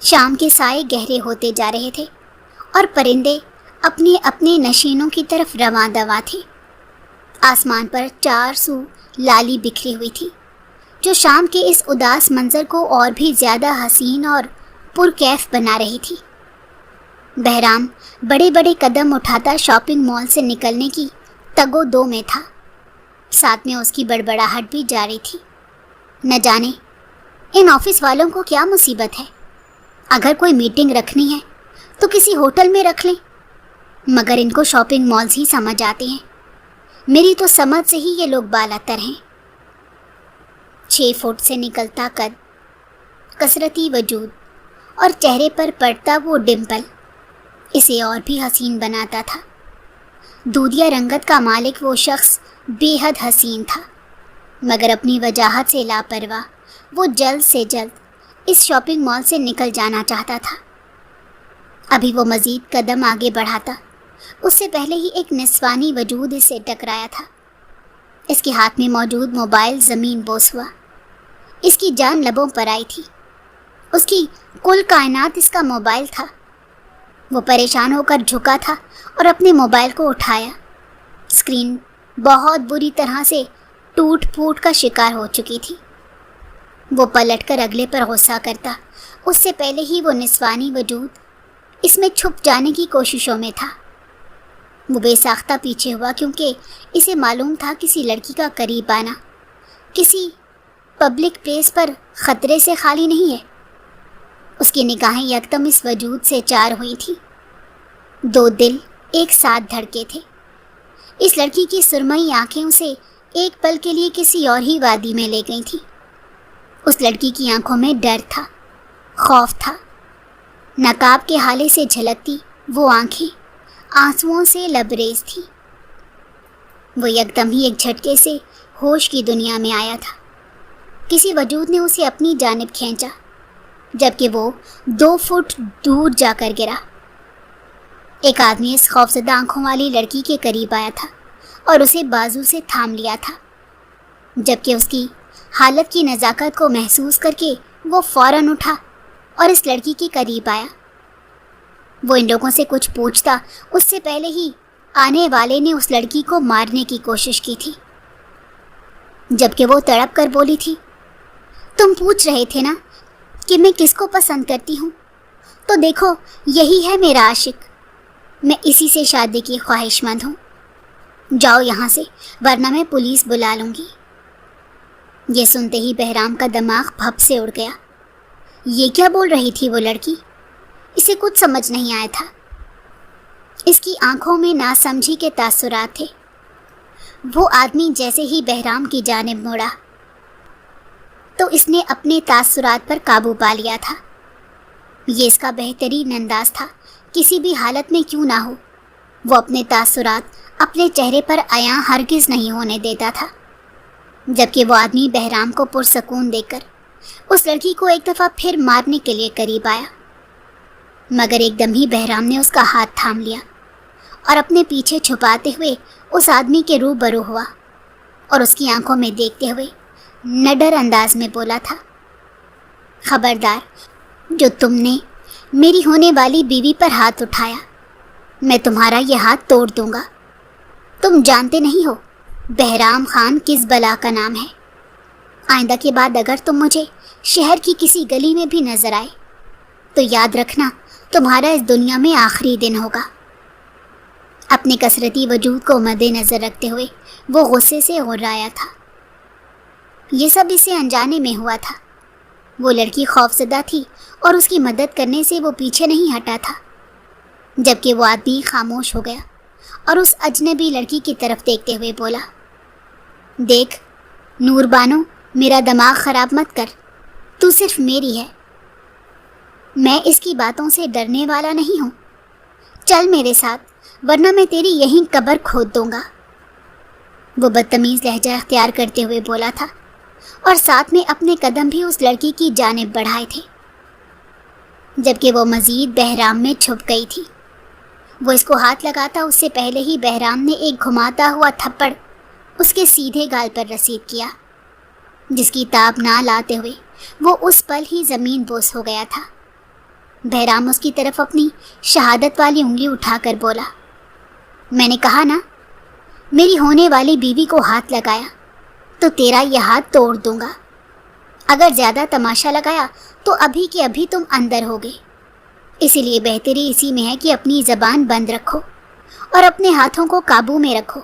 شام کے سائے گہرے ہوتے جا رہے تھے اور پرندے اپنے اپنے نشینوں کی طرف رواں دواں تھے۔ آسمان پر 4 سو لالی بکھری ہوئی تھی جو شام کے اس اداس منظر کو اور بھی زیادہ حسین اور پرکیف بنا رہی تھی۔ بہرام بڑے بڑے قدم اٹھاتا شاپنگ مال سے نکلنے کی تگ و دو میں تھا، ساتھ میں اس کی بڑبڑاہٹ بھی جاری تھی۔ نہ جانے ان آفس والوں کو کیا مصیبت ہے، اگر کوئی میٹنگ رکھنی ہے تو کسی ہوٹل میں رکھ لیں، مگر ان کو شاپنگ مالز ہی سمجھ آتے ہیں۔ میری تو سمجھ سے ہی یہ لوگ بالاتر ہیں۔ 6 فٹ سے نکلتا قد، کثرتی وجود اور چہرے پر پڑتا وہ ڈمپل اسے اور بھی حسین بناتا تھا۔ دودھیا رنگت کا مالک وہ شخص بے حد حسین تھا، مگر اپنی وجاہت سے لاپرواہ وہ جلد سے جلد اس شاپنگ مال سے نکل جانا چاہتا تھا۔ ابھی وہ مزید قدم آگے بڑھاتا، اس سے پہلے ہی ایک نسوانی وجود اس سے ٹکرایا تھا۔ اس کے ہاتھ میں موجود موبائل زمین بوس ہوا، اس کی جان لبوں پر آئی تھی۔ اس کی کل کائنات اس کا موبائل تھا۔ وہ پریشان ہو کر جھکا تھا اور اپنے موبائل کو اٹھایا۔ اسکرین بہت بری طرح سے ٹوٹ پھوٹ کا شکار ہو چکی تھی۔ وہ پلٹ کر اگلے پر غصہ کرتا، اس سے پہلے ہی وہ نسوانی وجود اس میں چھپ جانے کی کوششوں میں تھا۔ وہ بے ساختہ پیچھے ہوا کیونکہ اسے معلوم تھا کسی لڑکی کا قریب آنا کسی پبلک پلیس پر خطرے سے خالی نہیں ہے۔ اس کی نگاہیں یکدم اس وجود سے چار ہوئی تھی۔ 2 دل ایک ساتھ دھڑکے تھے۔ اس لڑکی کی سرمئی آنکھیں اسے ایک پل کے لیے کسی اور ہی وادی میں لے گئی تھی۔ اس لڑکی کی آنکھوں میں ڈر تھا، خوف تھا۔ نقاب کے ہالے سے جھلکتی وہ آنکھیں آنسوؤں سے لبریز تھی۔ وہ یکدم ہی ایک جھٹکے سے ہوش کی دنیا میں آیا تھا۔ کسی وجود نے اسے اپنی جانب کھینچا، جبکہ وہ 2 فٹ دور جا کر گرا۔ ایک آدمی اس خوفزدہ آنکھوں والی لڑکی کے قریب آیا تھا اور اسے بازو سے تھام لیا تھا، جبکہ اس کی حالت کی نزاکت کو محسوس کر کے وہ فوراً اٹھا اور اس لڑکی کے قریب آیا۔ وہ ان لوگوں سے کچھ پوچھتا اس سے پہلے ہی آنے والے نے اس لڑکی کو مارنے کی کوشش کی تھی، جبکہ وہ تڑپ کر بولی تھی، تم پوچھ رہے تھے نا کہ میں کس کو پسند کرتی ہوں، تو دیکھو یہی ہے میرا عاشق، میں اسی سے شادی کی خواہش مند ہوں، جاؤ یہاں سے ورنہ میں پولیس بلا لوں گی۔ یہ سنتے ہی بہرام کا دماغ بھپ سے اڑ گیا۔ یہ کیا بول رہی تھی وہ لڑکی؟ اسے کچھ سمجھ نہیں آیا تھا۔ اس کی آنکھوں میں ناسمجھی کے تاثرات تھے۔ وہ آدمی جیسے ہی بہرام کی جانب مڑا تو اس نے اپنے تاثرات پر قابو پا لیا تھا۔ یہ اس کا بہترین انداز تھا، کسی بھی حالت میں کیوں نہ ہو وہ اپنے تاثرات اپنے چہرے پر عیاں ہرگز نہیں ہونے دیتا تھا۔ جبکہ وہ آدمی بہرام کو پرسکون دے کر اس لڑکی کو ایک دفعہ پھر مارنے کے لیے قریب آیا، مگر ایک دم ہی بہرام نے اس کا ہاتھ تھام لیا اور اپنے پیچھے چھپاتے ہوئے اس آدمی کے روبرو ہوا اور اس کی آنکھوں میں دیکھتے ہوئے نڈر انداز میں بولا تھا، خبردار جو تم نے میری ہونے والی بیوی پر ہاتھ اٹھایا، میں تمہارا یہ ہاتھ توڑ دوں گا۔ تم جانتے نہیں ہو بہرام خان کس بلا کا نام ہے۔ آئندہ کے بعد اگر تم مجھے شہر کی کسی گلی میں بھی نظر آئے تو یاد رکھنا تمہارا اس دنیا میں آخری دن ہوگا۔ اپنے کثرتی وجود کو مد نظر رکھتے ہوئے وہ غصے سے غرایا تھا۔ یہ سب اسے انجانے میں ہوا تھا۔ وہ لڑکی خوفزدہ تھی اور اس کی مدد کرنے سے وہ پیچھے نہیں ہٹا تھا، جبکہ وہ آدمی خاموش ہو گیا اور اس اجنبی لڑکی کی طرف دیکھتے ہوئے بولا، دیکھ نور بانو، میرا دماغ خراب مت کر، تو صرف میری ہے، میں اس کی باتوں سے ڈرنے والا نہیں ہوں، چل میرے ساتھ ورنہ میں تیری یہیں قبر کھود دوں گا۔ وہ بدتمیز لہجہ اختیار کرتے ہوئے بولا تھا اور ساتھ میں اپنے قدم بھی اس لڑکی کی جانب بڑھائے تھے، جبکہ وہ مزید بہرام میں چھپ گئی تھی۔ وہ اس کو ہاتھ لگاتا اس سے پہلے ہی بہرام نے ایک گھماتا ہوا تھپڑ اس کے سیدھے گال پر رسید کیا، جس کی تاب نہ لاتے ہوئے وہ اس پل ہی زمین بوس ہو گیا تھا۔ بہرام اس کی طرف اپنی شہادت والی انگلی اٹھا کر بولا، میں نے کہا نا، میری ہونے والی بیوی کو ہاتھ لگایا تو تیرا یہ ہاتھ توڑ دوں گا۔ اگر زیادہ تماشا لگایا تو ابھی کے ابھی تم اندر ہوگے۔ اسی لیے بہتری اسی میں ہے کہ اپنی زبان بند رکھو اور اپنے ہاتھوں کو قابو میں رکھو،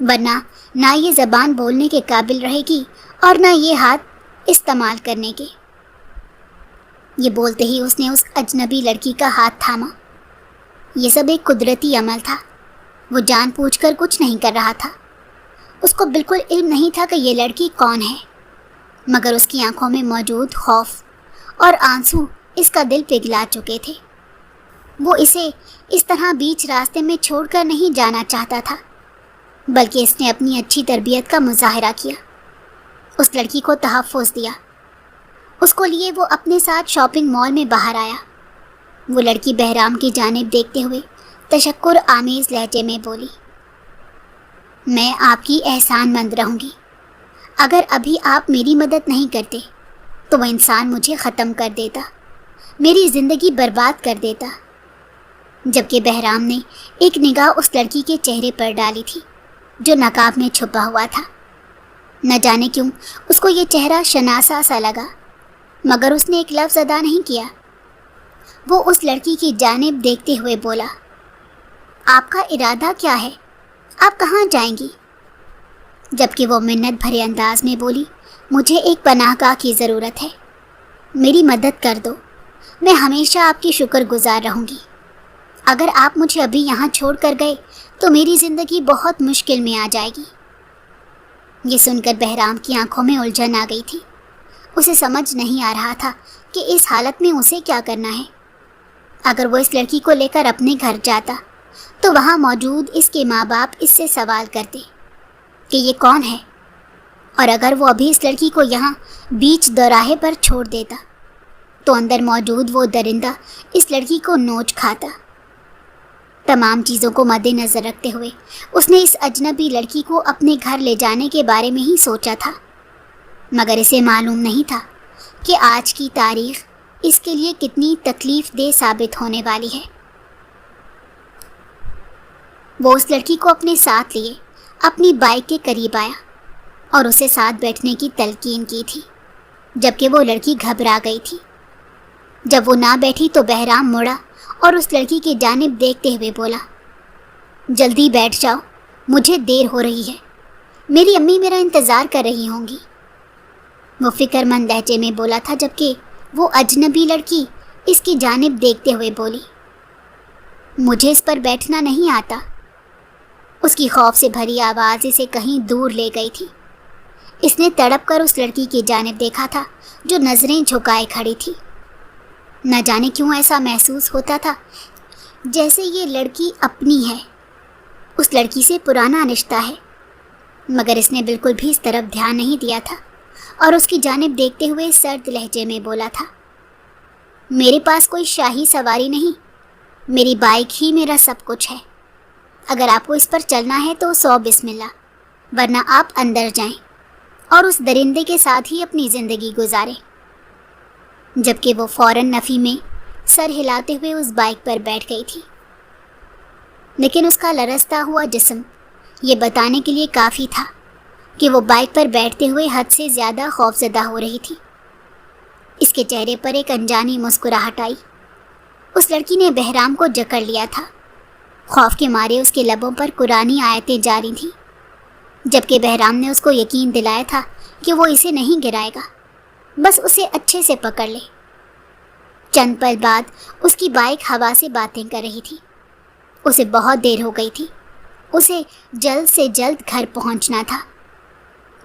ورنہ نہ یہ زبان بولنے کے قابل رہے گی اور نہ یہ ہاتھ استعمال کرنے کے۔ یہ بولتے ہی اس نے اس اجنبی لڑکی کا ہاتھ تھاما۔ یہ سب ایک قدرتی عمل تھا، وہ جان بوجھ کر کچھ نہیں کر رہا تھا۔ اس کو بالکل علم نہیں تھا کہ یہ لڑکی کون ہے، مگر اس کی آنکھوں میں موجود خوف اور آنسو اس کا دل پگھلا چکے تھے۔ وہ اسے اس طرح بیچ راستے میں چھوڑ کر نہیں جانا چاہتا تھا، بلکہ اس نے اپنی اچھی تربیت کا مظاہرہ کیا، اس لڑکی کو تحفظ دیا، اس کو لیے وہ اپنے ساتھ شاپنگ مال میں باہر آیا۔ وہ لڑکی بہرام کی جانب دیکھتے ہوئے تشکر آمیز لہجے میں بولی، میں آپ کی احسان مند رہوں گی۔ اگر ابھی آپ میری مدد نہیں کرتے تو وہ انسان مجھے ختم کر دیتا، میری زندگی برباد کر دیتا۔ جبکہ بہرام نے ایک نگاہ اس لڑکی کے چہرے پر ڈالی تھی جو نقاب میں چھپا ہوا تھا۔ نہ جانے کیوں اس کو یہ چہرہ شناسا سا لگا، مگر اس نے ایک لفظ ادا نہیں کیا۔ وہ اس لڑکی کی جانب دیکھتے ہوئے بولا، آپ کا ارادہ کیا ہے؟ آپ کہاں جائیں گی؟ جبکہ وہ منت بھرے انداز میں بولی، مجھے ایک پناہ گاہ کی ضرورت ہے، میری مدد کر دو، میں ہمیشہ آپ کی شکر گزار رہوں گی۔ اگر آپ مجھے ابھی یہاں چھوڑ کر گئے تو میری زندگی بہت مشکل میں آ جائے گی۔ یہ سن کر بہرام کی آنکھوں میں الجھن آ گئی تھی۔ اسے سمجھ نہیں آ رہا تھا کہ اس حالت میں اسے کیا کرنا ہے۔ اگر وہ اس لڑکی کو لے کر اپنے گھر جاتا تو وہاں موجود اس کے ماں باپ اس سے سوال کرتے کہ یہ کون ہے، اور اگر وہ ابھی اس لڑکی کو یہاں بیچ دوراہے پر چھوڑ دیتا تو اندر موجود وہ درندہ اس لڑکی کو نوچ کھاتا۔ تمام چیزوں کو مد نظر رکھتے ہوئے اس نے اس اجنبی لڑکی کو اپنے گھر لے جانے کے بارے میں ہی سوچا تھا، مگر اسے معلوم نہیں تھا کہ آج کی تاریخ اس کے لیے کتنی تکلیف دہ ثابت ہونے والی ہے۔ وہ اس لڑکی کو اپنے ساتھ لیے اپنی بائک کے قریب آیا اور اسے ساتھ بیٹھنے کی تلقین کی تھی، جبکہ وہ لڑکی گھبرا گئی تھی۔ جب وہ نہ بیٹھی تو بہرام مڑا اور اس لڑکی کی جانب دیکھتے ہوئے بولا، جلدی بیٹھ جاؤ، مجھے دیر ہو رہی ہے، میری امی میرا انتظار کر رہی ہوں گی۔ وہ فکر مند لہجے میں بولا تھا، جبکہ وہ اجنبی لڑکی اس کی جانب دیکھتے ہوئے بولی، مجھے اس پر بیٹھنا نہیں آتا۔ اس کی خوف سے بھری آواز اسے کہیں دور لے گئی تھی۔ اس نے تڑپ کر اس لڑکی کی جانب دیکھا تھا جو نظریں جھکائے کھڑی تھی۔ نہ جانے کیوں ایسا محسوس ہوتا تھا جیسے یہ لڑکی اپنی ہے، اس لڑکی سے پرانا رشتہ ہے، مگر اس نے بالکل بھی اس طرف دھیان نہیں دیا تھا اور اس کی جانب دیکھتے ہوئے سرد لہجے میں بولا تھا، میرے پاس کوئی شاہی سواری نہیں، میری بائک ہی میرا سب کچھ ہے۔ اگر آپ کو اس پر چلنا ہے تو 100 بسم اللہ، ورنہ آپ اندر جائیں اور اس درندے کے ساتھ ہی اپنی زندگی گزاریں۔ جبکہ وہ فوراً نفی میں سر ہلاتے ہوئے اس بائک پر بیٹھ گئی تھی، لیکن اس کا لرزتا ہوا جسم یہ بتانے کے لیے کافی تھا کہ وہ بائک پر بیٹھتے ہوئے حد سے زیادہ خوفزدہ ہو رہی تھی۔ اس کے چہرے پر ایک انجانی مسکراہٹ آئی۔ اس لڑکی نے بہرام کو جکڑ لیا تھا، خوف کے مارے اس کے لبوں پر قرآنی آیتیں جاری تھیں، جبکہ بہرام نے اس کو یقین دلایا تھا کہ وہ اسے نہیں گرائے گا، بس اسے اچھے سے پکڑ لے۔ چند پل بعد اس کی بائک ہوا سے باتیں کر رہی تھی۔ اسے بہت دیر ہو گئی تھی، اسے جلد سے جلد گھر پہنچنا تھا۔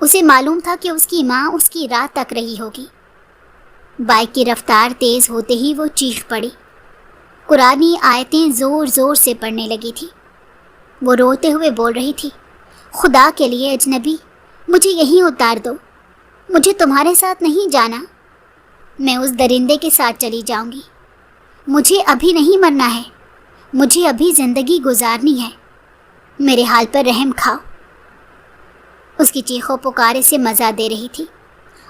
اسے معلوم تھا کہ اس کی ماں اس کی راہ تک رہی ہوگی۔ بائک کی رفتار تیز ہوتے ہی وہ چیخ پڑی، قرآنی آیتیں زور زور سے پڑھنے لگی تھی۔ وہ روتے ہوئے بول رہی تھی، خدا کے لیے اجنبی، مجھے یہیں اتار دو، مجھے تمہارے ساتھ نہیں جانا، میں اس درندے کے ساتھ چلی جاؤں گی، مجھے ابھی نہیں مرنا ہے، مجھے ابھی زندگی گزارنی ہے، میرے حال پر رحم کھاؤ۔ اس کی چیخوں پکارے سے مزہ دے رہی تھی،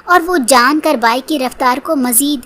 اور وہ جان کر بائک کی رفتار کو مزید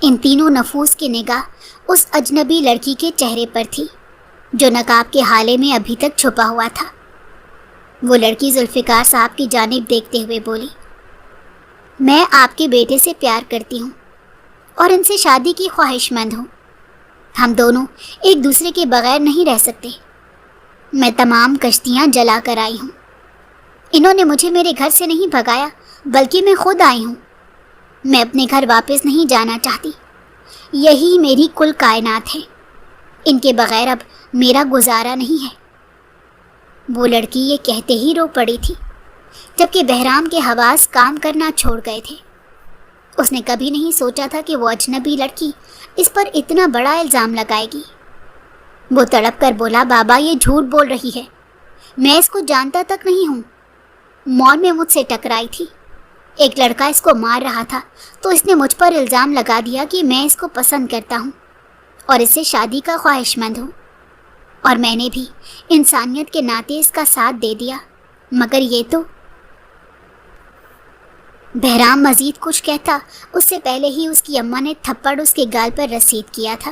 ان تینوں نفوس کی نگاہ اس اجنبی لڑکی کے چہرے پر تھی جو نقاب کے حالے میں ابھی تک چھپا ہوا تھا۔ وہ لڑکی ذوالفقار صاحب کی جانب دیکھتے ہوئے بولی، میں آپ کے بیٹے سے پیار کرتی ہوں اور ان سے شادی کی خواہش مند ہوں۔ ہم دونوں ایک دوسرے کے بغیر نہیں رہ سکتے۔ میں تمام کشتیاں جلا کر آئی ہوں۔ انہوں نے مجھے میرے گھر سے نہیں بھگایا بلکہ میں خود آئی ہوں۔ میں اپنے گھر واپس نہیں جانا چاہتی۔ یہی میری کل کائنات ہے۔ ان کے بغیر اب میرا گزارا نہیں ہے۔ وہ لڑکی یہ کہتے ہی رو پڑی تھی جبکہ بہرام کے حواس کام کرنا چھوڑ گئے تھے۔ اس نے کبھی نہیں سوچا تھا کہ وہ اجنبی لڑکی اس پر اتنا بڑا الزام لگائے گی۔ وہ تڑپ کر بولا، بابا یہ جھوٹ بول رہی ہے، میں اس کو جانتا تک نہیں ہوں۔ مال میں مجھ سے ٹکرائی تھی، ایک لڑکا اس کو مار رہا تھا تو اس نے مجھ پر الزام لگا دیا کہ میں اس کو پسند کرتا ہوں اور اس سے شادی کا خواہش مند ہوں، اور میں نے بھی انسانیت کے ناطے اس کا ساتھ دے دیا، مگر یہ تو… بہرام مزید کچھ کہتا اس سے پہلے ہی اس کی اماں نے تھپڑ اس کے گال پر رسید کیا تھا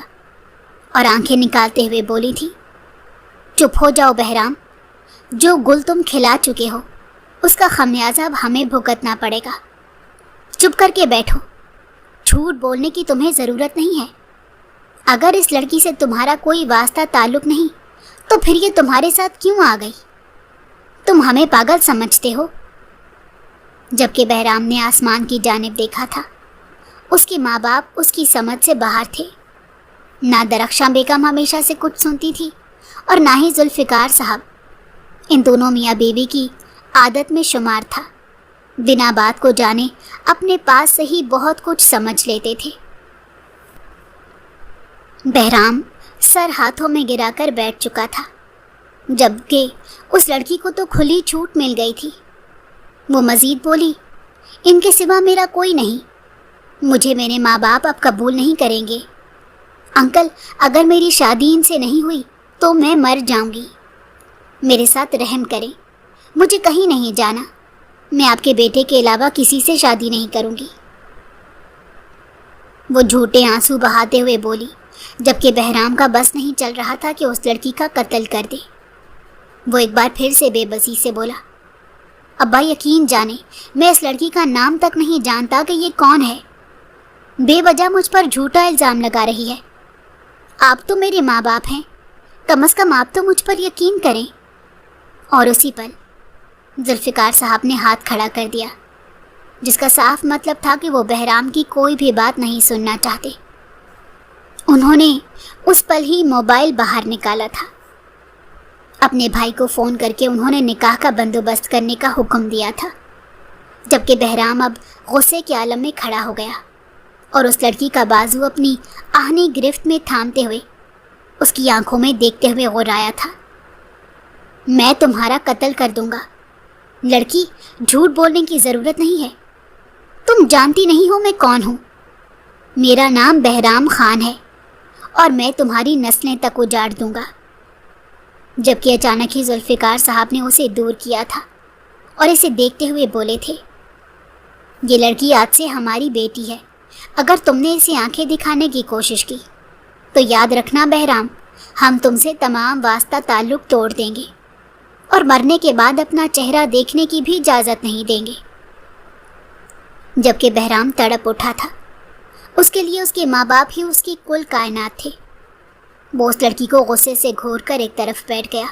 اور آنکھیں نکالتے ہوئے بولی تھی، چپ ہو جاؤ بہرام، جو گل تم کھلا چکے ہو اس کا خمیازہ اب ہمیں بھگتنا پڑے گا۔ چپ کر کے بیٹھو، جھوٹ بولنے کی تمہیں ضرورت نہیں ہے۔ اگر اس لڑکی سے تمہارا کوئی واسطہ تعلق نہیں تو پھر یہ تمہارے ساتھ کیوں آ گئی؟ تم ہمیں پاگل سمجھتے ہو؟ جبکہ بہرام نے آسمان کی جانب دیکھا تھا۔ اس کے ماں باپ اس کی سمجھ سے باہر تھے۔ نہ درخشاں بیگم ہمیشہ سے کچھ سنتی تھی اور نہ ہی ذوالفقار صاحب۔ ان دونوں میاں بیوی کی عادت میں شمار تھا، بنا بات کو جانے اپنے پاس سے ہی بہت کچھ سمجھ لیتے تھے۔ بہرام سر ہاتھوں میں گرا کر بیٹھ چکا تھا، جبکہ اس لڑکی کو تو کھلی چھوٹ مل گئی تھی۔ وہ مزید بولی، ان کے سوا میرا کوئی نہیں، مجھے میرے ماں باپ اب قبول نہیں کریں گے۔ انکل، اگر میری شادی ان سے نہیں ہوئی تو میں مر جاؤں گی۔ میرے ساتھ رحم کریں، مجھے کہیں نہیں جانا، میں آپ کے بیٹے کے علاوہ کسی سے شادی نہیں کروں گی۔ وہ جھوٹے آنسو بہاتے ہوئے بولی، جبکہ بہرام کا بس نہیں چل رہا تھا کہ اس لڑکی کا قتل کر دے۔ وہ ایک بار پھر سے بے بسی سے بولا، ابا یقین جانے میں اس لڑکی کا نام تک نہیں جانتا کہ یہ کون ہے، بے وجہ مجھ پر جھوٹا الزام لگا رہی ہے۔ آپ تو میرے ماں باپ ہیں، کم از کم آپ تو مجھ پر یقین کریں۔ اور اسی پل ذوالفقار صاحب نے ہاتھ کھڑا کر دیا، جس کا صاف مطلب تھا کہ وہ بہرام کی کوئی بھی بات نہیں سننا چاہتے۔ انہوں نے اس پل ہی موبائل باہر نکالا تھا۔ اپنے بھائی کو فون کر کے انہوں نے نکاح کا بندوبست کرنے کا حکم دیا تھا، جبکہ بہرام اب غصے کے عالم میں کھڑا ہو گیا اور اس لڑکی کا بازو اپنی آہنی گرفت میں تھامتے ہوئے اس کی آنکھوں میں دیکھتے ہوئے غرایا تھا، میں تمہارا قتل کر دوں گا۔ لڑکی، جھوٹ بولنے کی ضرورت نہیں ہے، تم جانتی نہیں ہو میں کون ہوں۔ میرا نام بہرام خان ہے اور میں تمہاری نسلیں تک اجاڑ دوں گا۔ جبکہ اچانک ہی ذوالفقار صاحب نے اسے دور کیا تھا اور اسے دیکھتے ہوئے بولے تھے، یہ لڑکی آج سے ہماری بیٹی ہے، اگر تم نے اسے آنکھیں دکھانے کی کوشش کی تو یاد رکھنا بہرام، ہم تم سے تمام واسطہ تعلق توڑ دیں گے اور مرنے کے بعد اپنا چہرہ دیکھنے کی بھی اجازت نہیں دیں گے۔ جبکہ بہرام تڑپ اٹھا تھا، اس کے لیے اس کے ماں باپ ہی اس کی کل کائنات تھے۔ وہ اس لڑکی کو غصے سے گھور کر ایک طرف بیٹھ گیا،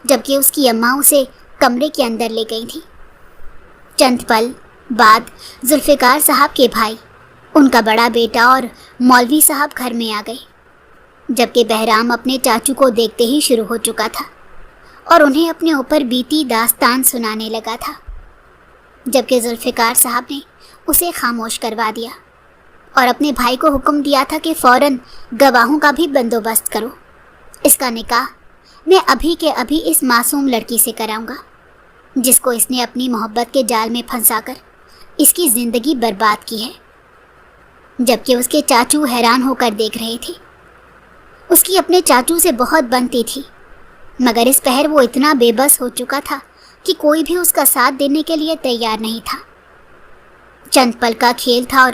جبکہ اس کی اماں اسے کمرے کے اندر لے گئی تھی۔ چند پل بعد ذوالفقار صاحب کے بھائی، ان کا بڑا بیٹا اور مولوی صاحب گھر میں آ گئے، جبکہ بہرام اپنے چاچو کو دیکھتے ہی شروع ہو چکا تھا اور انہیں اپنے اوپر بیتی داستان سنانے لگا تھا، جبکہ ذوالفقار صاحب نے اسے خاموش کروا دیا اور اپنے بھائی کو حکم دیا تھا کہ فوراً گواہوں کا بھی بندوبست کرو۔ اس کا نکاح میں ابھی کے ابھی اس معصوم لڑکی سے کراؤں گا، جس کو اس نے اپنی محبت کے جال میں پھنسا کر اس کی زندگی برباد کی ہے۔ جبکہ اس کے چاچو حیران ہو کر دیکھ رہے تھے۔ اس کی اپنے چاچو سے بہت بنتی تھی، مگر اس پہر وہ اتنا بے بس ہو چکا تھا کہ کوئی بھی اس کا ساتھ دینے کے لیے تیار نہیں تھا۔ چند پل کا کھیل تھا اور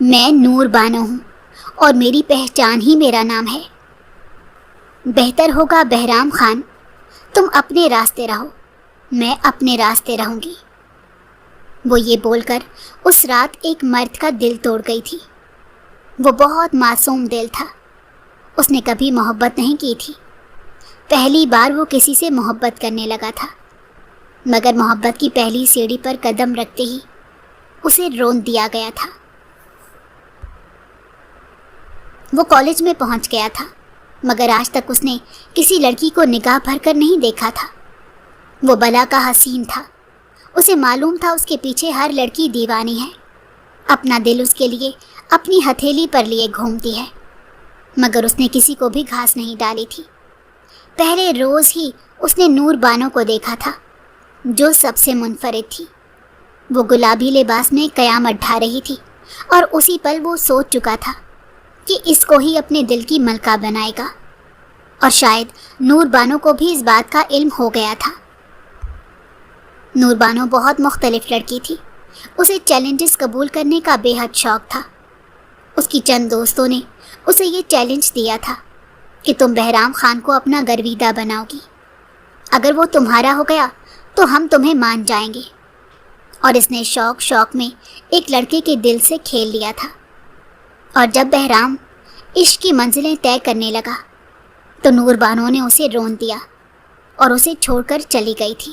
میں نور بانو ہوں اور میری پہچان ہی میرا نام ہے۔ بہتر ہوگا بہرام خان، تم اپنے راستے رہو، میں اپنے راستے رہوں گی۔ وہ یہ بول کر اس رات ایک مرد کا دل توڑ گئی تھی۔ وہ بہت معصوم دل تھا، اس نے کبھی محبت نہیں کی تھی۔ پہلی بار وہ کسی سے محبت کرنے لگا تھا، مگر محبت کی پہلی سیڑھی پر قدم رکھتے ہی اسے رون دیا گیا تھا۔ وہ کالج میں پہنچ گیا تھا، مگر آج تک اس نے کسی لڑکی کو نگاہ بھر کر نہیں دیکھا تھا۔ وہ بلا کا حسین تھا، اسے معلوم تھا اس کے پیچھے ہر لڑکی دیوانی ہے، اپنا دل اس کے لیے اپنی ہتھیلی پر لیے گھومتی ہے، مگر اس نے کسی کو بھی گھاس نہیں ڈالی تھی۔ پہلے روز ہی اس نے نور بانو کو دیکھا تھا، جو سب سے منفرد تھی۔ وہ گلابی لباس میں قیامت ڈھا رہی تھی، اور اسی پل وہ سوچ چکا تھا کہ اس کو ہی اپنے دل کی ملکہ بنائے گا، اور شاید نور بانو کو بھی اس بات کا علم ہو گیا تھا۔ نور بانو بہت مختلف لڑکی تھی، اسے چیلنجز قبول کرنے کا بے حد شوق تھا۔ اس کی چند دوستوں نے اسے یہ چیلنج دیا تھا کہ تم بہرام خان کو اپنا گرویدہ بناؤ گی، اگر وہ تمہارا ہو گیا تو ہم تمہیں مان جائیں گے۔ اور اس نے شوق میں ایک لڑکے کے دل سے کھیل لیا تھا، اور جب بہرام عشق کی منزلیں طے کرنے لگا تو نور بانو نے اسے رون دیا اور اسے چھوڑ کر چلی گئی تھی۔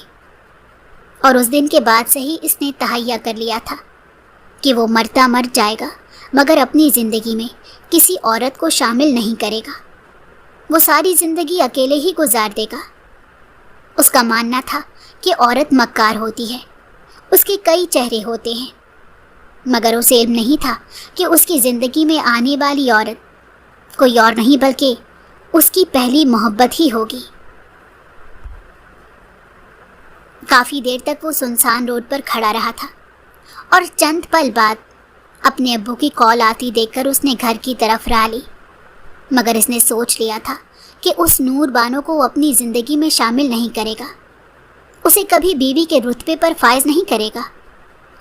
اور اس دن کے بعد سے ہی اس نے تہیہ کر لیا تھا کہ وہ مرتا مر جائے گا، مگر اپنی زندگی میں کسی عورت کو شامل نہیں کرے گا۔ وہ ساری زندگی اکیلے ہی گزار دے گا۔ اس کا ماننا تھا کہ عورت مکار ہوتی ہے، اس کے کئی چہرے ہوتے ہیں، مگر اسے علم نہیں تھا کہ اس کی زندگی میں آنے والی عورت کوئی اور نہیں بلکہ اس کی پہلی محبت ہی ہوگی۔ کافی دیر تک وہ سنسان روڈ پر کھڑا رہا تھا، اور چند پل بعد اپنے ابو کی کال آتی دیکھ کر اس نے گھر کی طرف راہ لی، مگر اس نے سوچ لیا تھا کہ اس نور بانو کو وہ اپنی زندگی میں شامل نہیں کرے گا، اسے کبھی بیوی کے رتبے پر فائز نہیں کرے گا،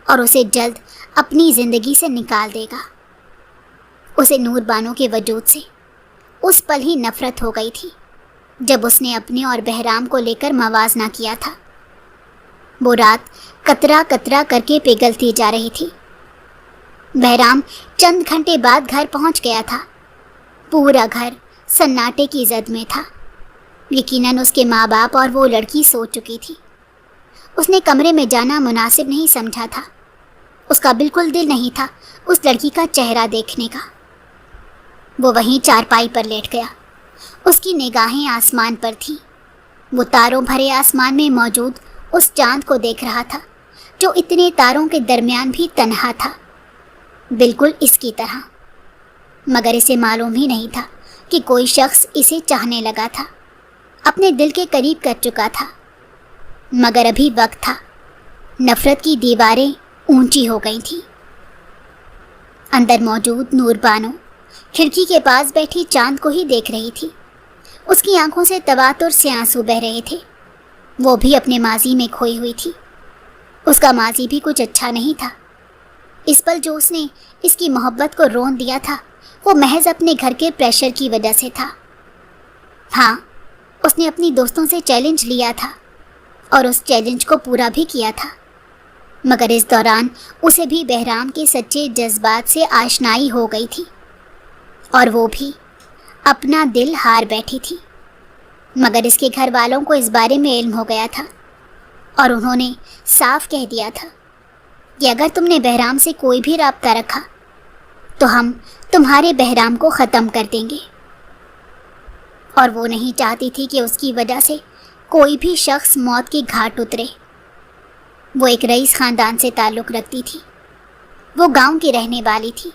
اور اسے جلد اپنی زندگی سے نکال دے گا۔ اسے نور بانو کے وجود سے اس پل ہی نفرت ہو گئی تھی جب اس نے اپنے اور بہرام کو لے کر موازنہ کیا تھا۔ وہ رات قطرہ قطرہ کر کے پگھلتی جا رہی تھی۔ بہرام چند گھنٹے بعد گھر پہنچ گیا تھا۔ پورا گھر سناٹے کی زد میں تھا۔ یقیناً اس کے ماں باپ اور وہ لڑکی سو چکی تھی۔ اس نے کمرے میں جانا مناسب نہیں سمجھا تھا، اس کا بالکل دل نہیں تھا اس لڑکی کا چہرہ دیکھنے کا۔ وہ وہیں چارپائی پر لیٹ گیا، اس کی نگاہیں آسمان پر تھیں۔ وہ تاروں بھرے آسمان میں موجود اس چاند کو دیکھ رہا تھا جو اتنے تاروں کے درمیان بھی تنہا تھا، بالکل اس کی طرح، مگر اسے معلوم ہی نہیں تھا کہ کوئی شخص اسے چاہنے لگا تھا، اپنے دل کے قریب کر چکا تھا، مگر ابھی وقت تھا۔ نفرت کی دیواریں اونچی ہو گئی تھیں۔ اندر موجود نور بانو کھڑکی کے پاس بیٹھی چاند کو ہی دیکھ رہی تھی۔ اس کی آنکھوں سے تواتر سے آنسو بہہ رہے تھے۔ وہ بھی اپنے ماضی میں کھوئی ہوئی تھی۔ اس کا ماضی بھی کچھ اچھا نہیں تھا۔ اس پل جو اس نے اس کی محبت کو رون دیا تھا وہ محض اپنے گھر کے پریشر کی وجہ سے تھا۔ ہاں، اس نے اپنی دوستوں سے چیلنج لیا تھا اور اس چیلنج کو پورا بھی کیا تھا، مگر اس دوران اسے بھی بہرام کے سچے جذبات سے آشنائی ہو گئی تھی، اور وہ بھی اپنا دل ہار بیٹھی تھی۔ مگر اس کے گھر والوں کو اس بارے میں علم ہو گیا تھا، اور انہوں نے صاف کہہ دیا تھا کہ اگر تم نے بہرام سے کوئی بھی رابطہ رکھا تو ہم تمہارے بہرام کو ختم کر دیں گے۔ اور وہ نہیں چاہتی تھی کہ اس کی وجہ سے کوئی بھی شخص موت کے گھاٹ اترے۔ وہ ایک رئیس خاندان سے تعلق رکھتی تھی، وہ گاؤں کی رہنے والی تھی۔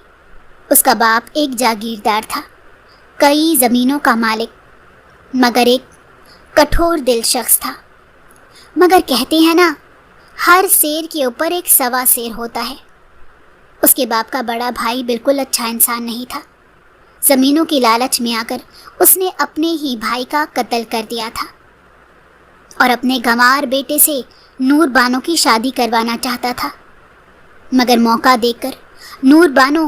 اس کا باپ ایک جاگیردار تھا، کئی زمینوں کا مالک، مگر ایک کٹھور دل شخص تھا۔ مگر کہتے ہیں نا، ہر شیر کے اوپر ایک سوا شیر ہوتا ہے۔ اس کے باپ کا بڑا بھائی بالکل اچھا انسان نہیں تھا۔ زمینوں کی لالچ میں آ کر اس نے اپنے ہی بھائی کا قتل کر دیا تھا، اور اپنے گنوار بیٹے سے نور بانو کی شادی کروانا چاہتا تھا، مگر موقع دیکھ کر نور بانو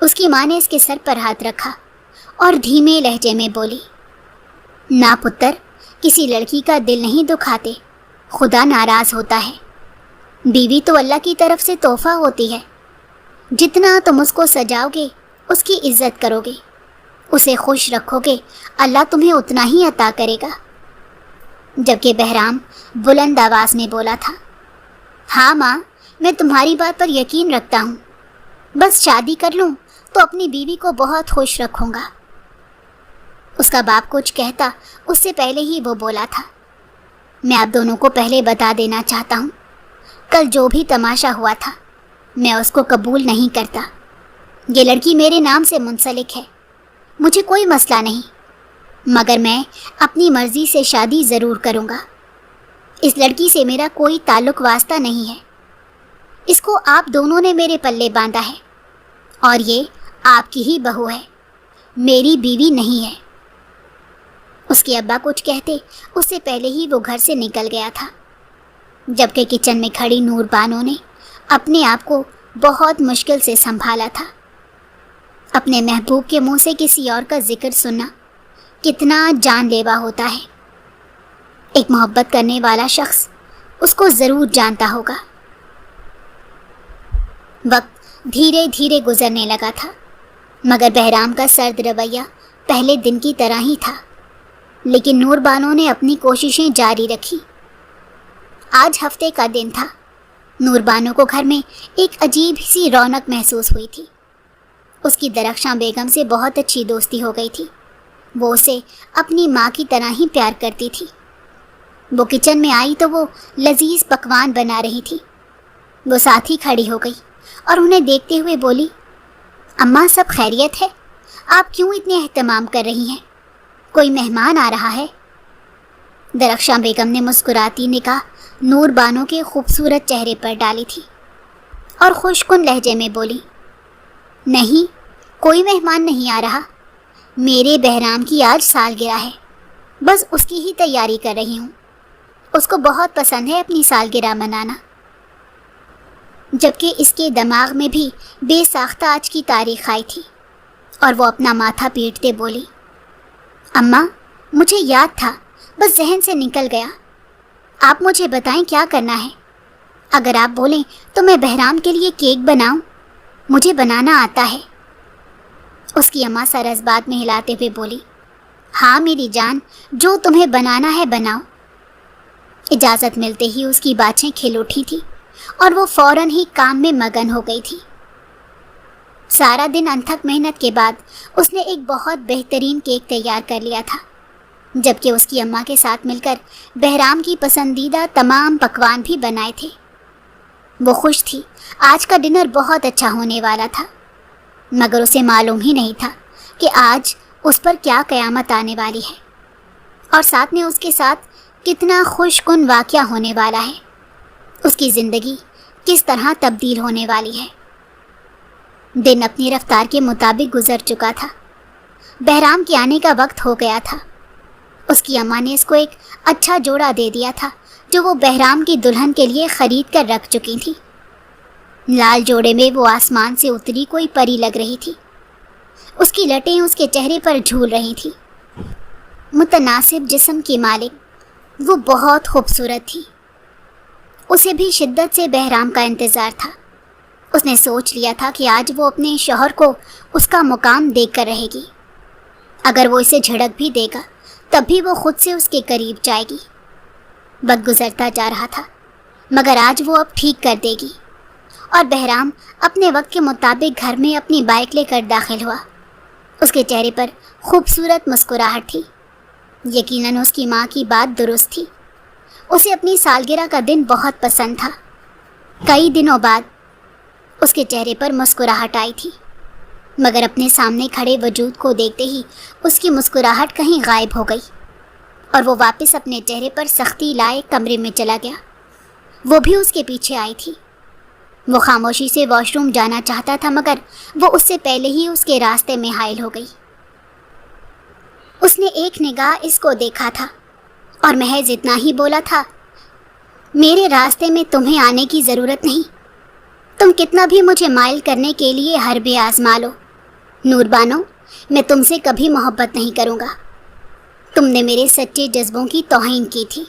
اس کی ماں نے اس کے سر پر ہاتھ رکھا اور دھیمے لہجے میں بولی، نا پتر، کسی لڑکی کا دل نہیں دکھاتے، خدا ناراض ہوتا ہے۔ بیوی تو اللہ کی طرف سے تحفہ ہوتی ہے، جتنا تم اس کو سجاؤ گے اس کی عزت کرو گے، اسے خوش رکھو گے، اللہ تمہیں اتنا ہی عطا کرے گا۔ جبکہ بہرام بلند آواز میں بولا تھا، ہاں ماں، میں تمہاری بات پر یقین رکھتا ہوں، بس شادی کر لوں تو اپنی بیوی کو بہت خوش رکھوں گا۔ اس کا باپ کچھ کہتا اس سے پہلے ہی وہ بولا تھا، میں آپ دونوں کو پہلے بتا دینا چاہتا ہوں، کل جو بھی تماشا ہوا تھا میں اس کو قبول نہیں کرتا۔ یہ لڑکی میرے نام سے منسلک ہے، مجھے کوئی مسئلہ نہیں، مگر میں اپنی مرضی سے شادی ضرور کروں گا۔ اس لڑکی سے میرا کوئی تعلق واسطہ نہیں ہے، اس کو آپ دونوں نے میرے پلے باندھا ہے، اور یہ آپ کی ہی بہو ہے، میری بیوی نہیں ہے۔ اس کے ابا کچھ کہتے اس سے پہلے ہی وہ گھر سے نکل گیا تھا، جبکہ کچن میں کھڑی نور بانو نے اپنے آپ کو بہت مشکل سے سنبھالا تھا۔ اپنے محبوب کے منہ سے کسی اور کا ذکر سننا کتنا جان لیوا ہوتا ہے۔ ایک محبت کرنے والا شخص اس کو ضرور جانتا ہوگا۔ وقت دھیرے دھیرے گزرنے لگا تھا، مگر بہرام کا سرد رویہ پہلے دن کی طرح ہی تھا، لیکن نور بانو نے اپنی کوششیں جاری رکھی۔ آج ہفتے کا دن تھا۔ نور بانو کو گھر میں ایک عجیب سی رونق محسوس ہوئی تھی۔ اس کی درخشاں بیگم سے بہت اچھی دوستی ہو گئی تھی، وہ اسے اپنی ماں کی طرح ہی پیار کرتی تھی۔ وہ کچن میں آئی تو وہ لذیذ پکوان بنا رہی تھی۔ وہ ساتھ ہی کھڑی ہو گئی اور انہیں دیکھتے ہوئے بولی، اماں سب خیریت ہے؟ آپ کیوں اتنے اہتمام کر رہی ہیں؟ کوئی مہمان آ رہا ہے؟ درخشاں بیگم نے مسکراتی نگاہ نور بانو کے خوبصورت چہرے پر ڈالی تھی اور خوش کن لہجے میں بولی، نہیں، کوئی مہمان نہیں آ رہا، میرے بہرام کی آج سالگرہ ہے، بس اس کی ہی تیاری کر رہی ہوں، اس کو بہت پسند ہے اپنی سالگرہ منانا۔ جبکہ اس کے دماغ میں بھی بے ساختہ آج کی تاریخ آئی تھی اور وہ اپنا ماتھا پیٹتے بولی، اماں مجھے یاد تھا، بس ذہن سے نکل گیا، آپ مجھے بتائیں کیا کرنا ہے؟ اگر آپ بولیں تو میں بہرام کے لیے کیک بناؤں، مجھے بنانا آتا ہے۔ اس کی اماں سر اس بات میں ہلاتے ہوئے بولی، ہاں میری جان، جو تمہیں بنانا ہے بناؤ۔ اجازت ملتے ہی اس کی باچھیں کھل اٹھی تھی اور وہ فوراً ہی کام میں مگن ہو گئی تھی۔ سارا دن انتھک محنت کے بعد اس نے ایک بہت بہترین کیک تیار کر لیا تھا، جبکہ اس کی اماں کے ساتھ مل کر بہرام کی پسندیدہ تمام پکوان بھی بنائے تھے۔ وہ خوش تھی، آج کا ڈنر بہت اچھا ہونے والا تھا، مگر اسے معلوم ہی نہیں تھا کہ آج اس پر کیا قیامت آنے والی ہے، اور ساتھ میں اس کے ساتھ کتنا خوش کن واقعہ ہونے والا ہے، اس کی زندگی کس طرح تبدیل ہونے والی ہے۔ دن اپنی رفتار کے مطابق گزر چکا تھا، بہرام کے آنے کا وقت ہو گیا تھا۔ اس کی اماں نے اس کو ایک اچھا جوڑا دے دیا تھا جو وہ بہرام کی دلہن کے لیے خرید کر رکھ چکی تھی۔ لال جوڑے میں وہ آسمان سے اتری کوئی پری لگ رہی تھی، اس کی لٹیں اس کے چہرے پر جھول رہی تھی۔ متناسب جسم کی مالک، وہ بہت خوبصورت تھی۔ اسے بھی شدت سے بہرام کا انتظار تھا۔ اس نے سوچ لیا تھا کہ آج وہ اپنے شوہر کو اس کا مقام دے کر رہے گی، اگر وہ اسے جھڑک بھی دے گا تب بھی وہ خود سے اس کے قریب جائے گی۔ وقت گزرتا جا رہا تھا، مگر آج وہ اب ٹھیک کر دے گی، اور بہرام اپنے وقت کے مطابق گھر میں اپنی بائک لے کر داخل ہوا۔ اس کے چہرے پر خوبصورت مسکراہٹ تھی، یقیناً اس کی ماں کی بات درست تھی، اسے اپنی سالگرہ کا دن بہت پسند تھا۔ کئی دنوں بعد اس کے چہرے پر مسکراہٹ آئی تھی، مگر اپنے سامنے کھڑے وجود کو دیکھتے ہی اس کی مسکراہٹ کہیں غائب ہو گئی، اور وہ واپس اپنے چہرے پر سختی لائے کمرے میں چلا گیا۔ وہ بھی اس کے پیچھے آئی تھی۔ وہ خاموشی سے واش روم جانا چاہتا تھا، مگر وہ اس سے پہلے ہی اس کے راستے میں حائل ہو گئی۔ اس نے ایک نگاہ اس کو دیکھا تھا اور محض اتنا ہی بولا تھا، میرے راستے میں تمہیں آنے کی ضرورت نہیں، تم کتنا بھی مجھے مائل کرنے کے لیے حربے آزما لو، نور بانو، میں تم سے کبھی محبت نہیں کروں گا۔ تم نے میرے سچے جذبوں کی توہین کی تھی۔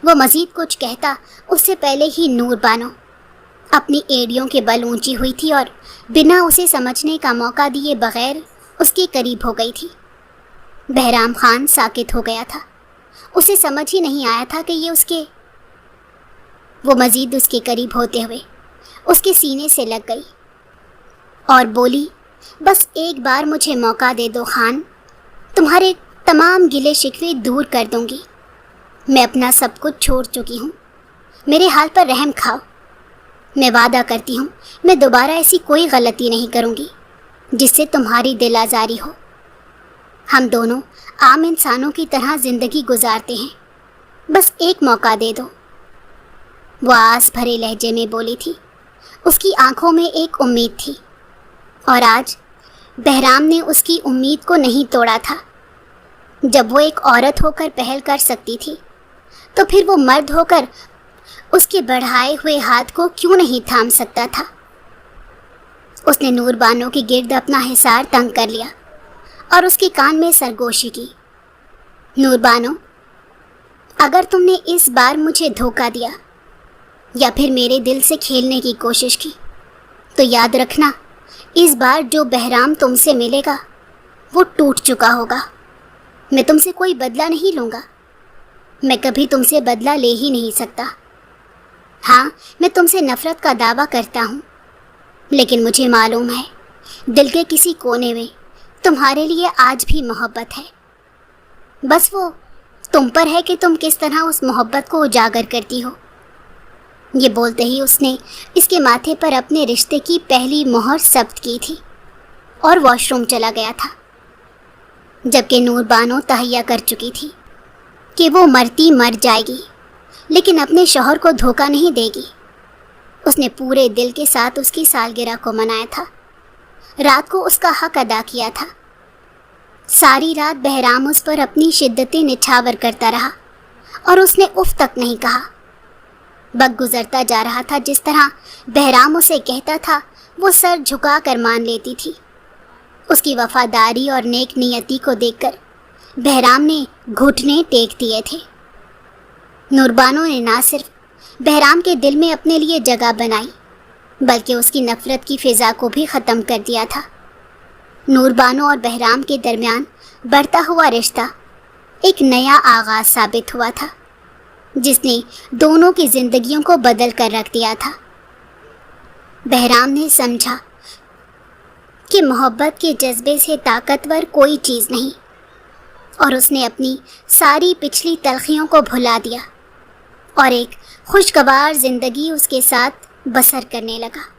وہ مزید کچھ کہتا اس سے پہلے ہی نور بانو اپنی ایڑیوں کے بل اونچی ہوئی تھی اور بنا اسے سمجھنے کا موقع دیے بغیر اس کے قریب ہو گئی تھی۔ بہرام خان ساکت ہو گیا تھا۔ اسے سمجھ ہی نہیں آیا تھا کہ یہ وہ مزید اس کے قریب ہوتے ہوئے اس کے سینے سے لگ گئی اور بولی، بس ایک بار مجھے موقع دے دو خان، تمہارے تمام گلے شکوے دور کر دوں گی۔ میں اپنا سب کچھ چھوڑ چکی ہوں، میرے حال پر رحم کھاؤ۔ میں وعدہ کرتی ہوں میں دوبارہ ایسی کوئی غلطی نہیں کروں گی جس سے تمہاری دل آزاری ہو۔ ہم دونوں عام انسانوں کی طرح زندگی گزارتے ہیں، بس ایک موقع دے دو۔ وہ آس بھرے لہجے میں بولی تھی۔ اس کی آنکھوں میں ایک امید تھی، اور آج بہرام نے اس کی امید کو نہیں توڑا تھا۔ جب وہ ایک عورت ہو کر پہل کر سکتی تھی تو پھر وہ مرد ہو کر اس کے بڑھائے ہوئے ہاتھ کو کیوں نہیں تھام سکتا تھا؟ اس نے نور بانو کے گرد اپنا حصار تنگ کر لیا اور اس کے کان میں سرگوشی کی۔ نور بانو، اگر تم نے اس بار مجھے دھوکہ دیا یا پھر میرے دل سے کھیلنے کی کوشش کی تو یاد رکھنا، اس بار جو بہرام تم سے ملے گا وہ ٹوٹ چکا ہوگا۔ میں تم سے کوئی بدلہ نہیں لوں گا، میں کبھی تم سے بدلہ لے ہی نہیں سکتا۔ ہاں، میں تم سے نفرت کا دعویٰ کرتا ہوں، لیکن مجھے معلوم ہے دل کے کسی کونے میں تمہارے لیے آج بھی محبت ہے۔ بس وہ تم پر ہے کہ تم کس طرح اس محبت کو اجاگر کرتی ہو۔ یہ بولتے ہی اس نے اس کے ماتھے پر اپنے رشتے کی پہلی مہر ثبت کی تھی اور واش روم چلا گیا تھا، جبکہ نور بانو تہیا کر چکی تھی کہ وہ مرتی مر جائے گی لیکن اپنے شوہر کو دھوکہ نہیں دے گی۔ اس نے پورے دل کے ساتھ اس کی سالگرہ کو منایا تھا، رات کو اس کا حق ادا کیا تھا۔ ساری رات بہرام اس پر اپنی شدتیں نچھاور کرتا رہا اور اس نے اف تک نہیں کہا۔ وقت گزرتا جا رہا تھا، جس طرح بہرام اسے کہتا تھا وہ سر جھکا کر مان لیتی تھی۔ اس کی وفاداری اور نیک نیتی کو دیکھ کر بہرام نے گھٹنے ٹیک دیے تھے۔ نور بانو نے نہ صرف بہرام کے دل میں اپنے لیے جگہ بنائی بلکہ اس کی نفرت کی فضا کو بھی ختم کر دیا تھا۔ نور بانو اور بہرام کے درمیان بڑھتا ہوا رشتہ ایک نیا آغاز ثابت ہوا تھا جس نے دونوں کی زندگیوں کو بدل کر رکھ دیا تھا۔ بہرام نے سمجھا کہ محبت کے جذبے سے طاقتور کوئی چیز نہیں، اور اس نے اپنی ساری پچھلی تلخیوں کو بھلا دیا اور ایک خوشگوار زندگی اس کے ساتھ بسر کرنے لگا۔